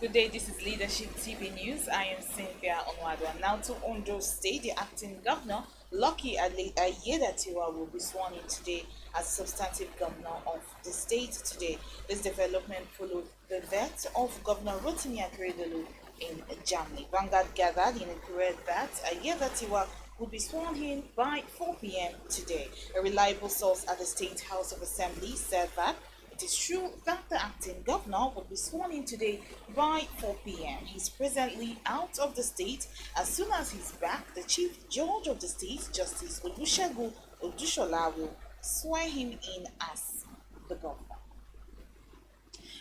Good day, this is Leadership TV News. I am Cynthia Onwado. Now to Ondo State, the acting governor, Lucky Ayedatiwa, will be sworn in today as substantive governor of the state today. This development followed the death of Governor Rotimi Akeredolu in Germany. Vanguard gathered in a period that Ayedatiwa will be sworn in by 4 p.m. today. A reliable source at the State House of Assembly said that it is true that the acting governor will be sworn in today by 4 p.m. He's presently out of the state. As soon as he's back, the Chief Judge of the state, Justice Olusegun Odushola, will swear him in as the governor.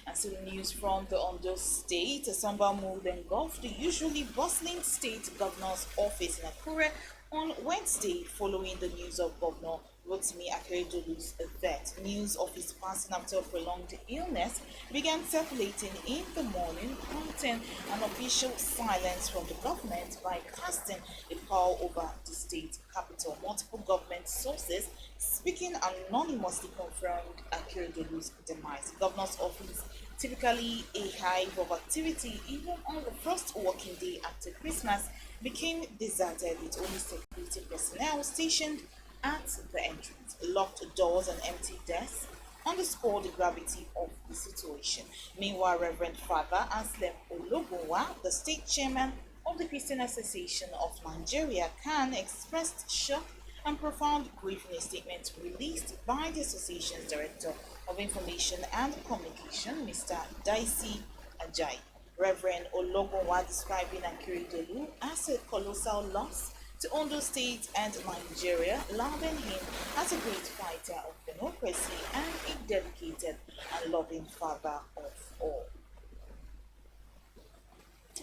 And still news from the Ondo State, a somber mood engulfed the usually bustling state governor's office in Akure on Wednesday following the news of Governor Rotimi Akeredolu's death. News of his passing after a prolonged illness began circulating in the morning, prompting an official silence from the government by casting a pall over the state capital. Multiple government sources speaking anonymously confirmed Akeredolu's demise. The governor's office, typically a hive of activity even on the first working day after Christmas, became deserted with only security personnel stationed at the entrance. Locked doors and empty desks underscore the gravity of the situation. Meanwhile, Reverend Father Anselm Ologunwa, the state chairman of the Christian Association of Nigeria, CAN, expressed shock and profound grief in a statement released by the association's Director of Information and Communication, Mr. Daisy Ajayi. Reverend Ologunwa describing Akeredolu as a colossal loss to Ondo State and Nigeria, lauding him as a great fighter of democracy and a dedicated and loving father of all.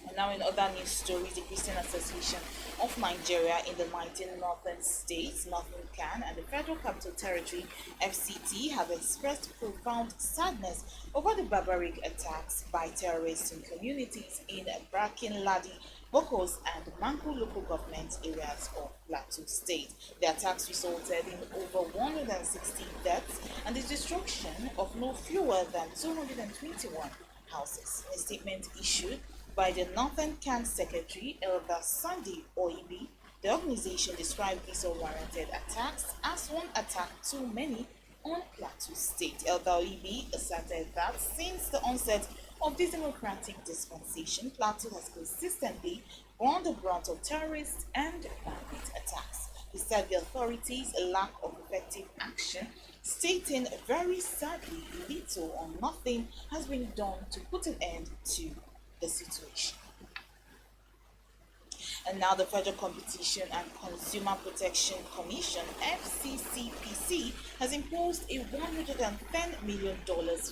And now in other news stories, the Christian Association of Nigeria in the 19 northern states, Northern CAN, and the Federal Capital Territory, FCT, have expressed profound sadness over the barbaric attacks by terrorists in communities in Brakin Ladi, Bokos, and Manku local government areas of Plateau State. The attacks resulted in over 160 deaths and the destruction of no fewer than 221 houses. In a statement issued by the Northern CAN Secretary, Elder Sunday Oibi, the organization described these unwarranted attacks as one attack too many on Plateau State. Elder Oibi asserted that since the onset of this democratic dispensation, Plateau has consistently borne the brunt of terrorist and bandit attacks. He said the authorities' lack of effective action, stating very sadly little or nothing has been done to put an end to the situation. And now the Federal Competition and Consumer Protection Commission, FCCPC, has imposed a $110 million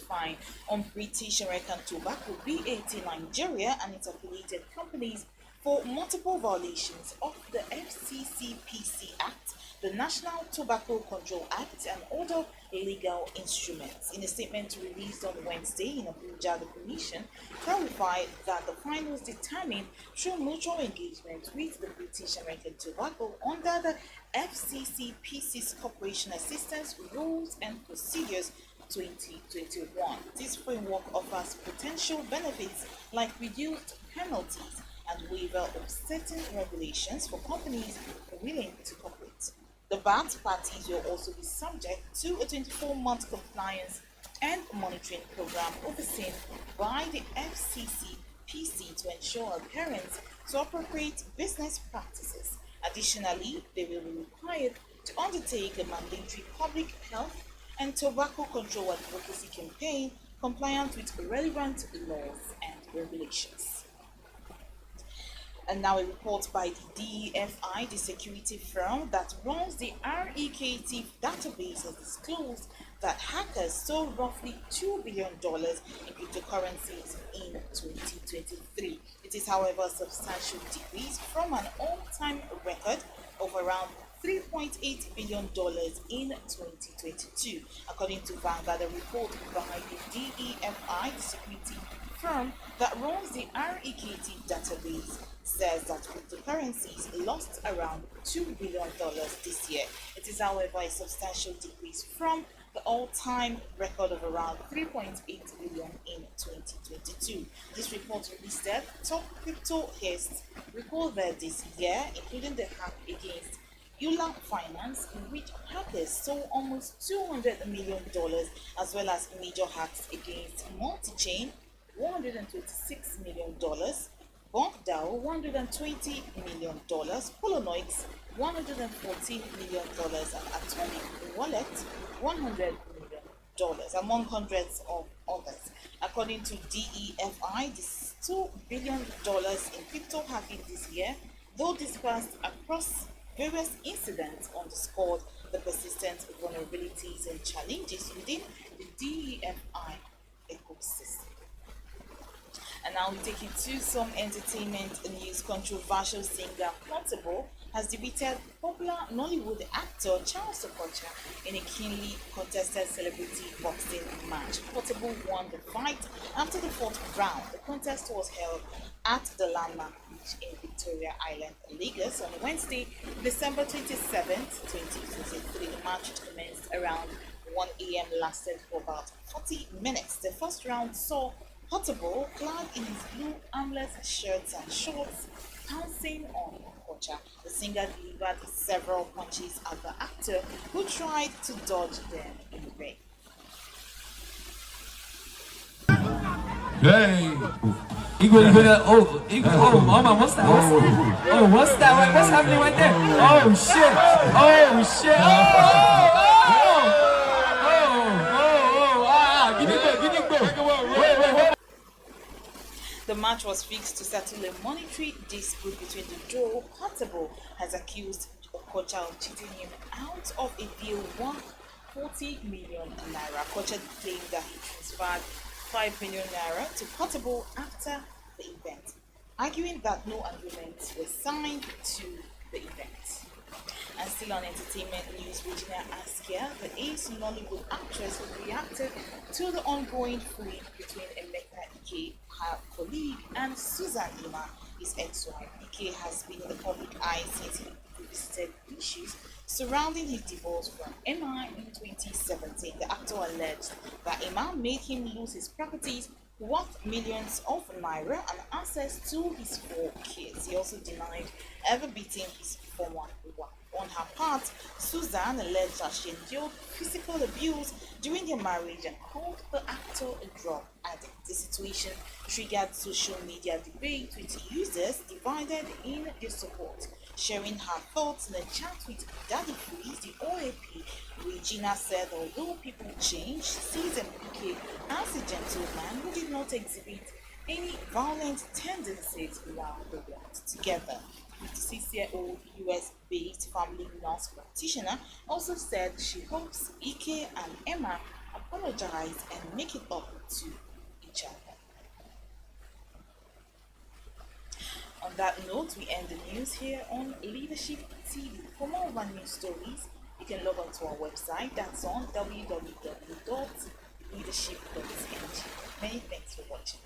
fine on British American Tobacco BAT Nigeria and its affiliated companies for multiple violations of the FCCPC Act, the National Tobacco Control Act, and other legal instruments. In a statement released on Wednesday in Abuja, the Commission clarified that the fine was determined through mutual engagement with the British American Tobacco under the FCCPC's Corporation Assistance Rules and Procedures 2021. This framework offers potential benefits like reduced penalties and waiver of certain regulations for companies willing to cooperate. The BAT parties will also be subject to a 24-month compliance and monitoring program overseen by the FCCPC to ensure adherence to appropriate business practices. Additionally, they will be required to undertake a mandatory public health and tobacco control advocacy campaign compliant with relevant laws and regulations. And now a report by the DEFI, the security firm that runs the REKT database, has disclosed that hackers stole roughly $2 billion in cryptocurrencies in 2023. It is, however, a substantial decrease from an all-time record of around $3.8 billion in 2022. According to Vanguard, a report by the DEFI, the security firm that runs the REKT database, says that cryptocurrencies lost around $2 billion this year. It is, however, a substantial decrease from the all-time record of around 3.8 billion in 2022. This report listed top crypto heists recorded this year, including the hack against Euler Finance, in which hackers stole almost $200 million, as well as major hacks against Multichain, $126 million, BonkDAO, $120 million, Polonoids, $114 million, and Atomic Wallet, $100 million, among hundreds of others. According to DEFI, this $2 billion in crypto hacking this year, though dispersed across various incidents, underscored the persistent vulnerabilities and challenges within the DEFI ecosystem. And now we take you to some entertainment news. Controversial singer Portable has defeated popular Nollywood actor Charles Okocha in a keenly contested celebrity boxing match. Portable won the fight after the fourth round. The contest was held at the Landmark Beach in Victoria Island, Lagos, on Wednesday, December 27th, 2023. The match, which commenced around 1 a.m., lasted for about 40 minutes. The first round saw Portable, clad in his blue armless shirts and shorts, pouncing on Okocha. The singer delivered several punches at the actor, who tried to dodge them in the ring. Hey! Mama, what's that? What's that? What's happening right there? Oh, shit! Oh, shit! Give it go! The match was fixed to settle a monetary dispute between the duo. Portable has accused Okocha of cheating him out of a deal worth 40 million naira. Okocha claimed that he transferred 5 million naira to Portable after the event, arguing that no agreements were signed to the event. And still on entertainment news, Regina Askia, the ace Nollywood actress, who reacted to the ongoing feud between Emeka, her colleague, and Susan Ima, his ex-wife. Ike has been in the public eye since he revisited issues surrounding his divorce from Emma in 2017. The actor alleged that Emma made him lose his properties worth millions of naira and access to his 4 kids. He also denied ever beating his former wife. On her part, Susan alleged that she endured physical abuse during their marriage and called the actor a drug addict. The situation triggered social media debate, with users divided in their support. Sharing her thoughts in a chat with Daddy Freeze, the OAP, Regina said although people change, she sees Emeka as a gentleman who did not exhibit any violent tendencies while they worked together. 56-year-old US-based family nurse practitioner also said she hopes Ike and Emma apologize and make it up to each other. On that note, we end the news here on Leadership TV. For more of our news stories, you can log on to our website. That's on www.leadership.ng. Many thanks for watching.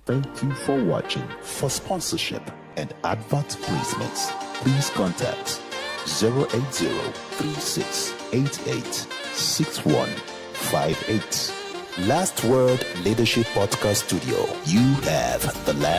Thank you for watching. For sponsorship and advert placements, please contact 080-3688-6158. Last Word Leadership Podcast Studio. You have the last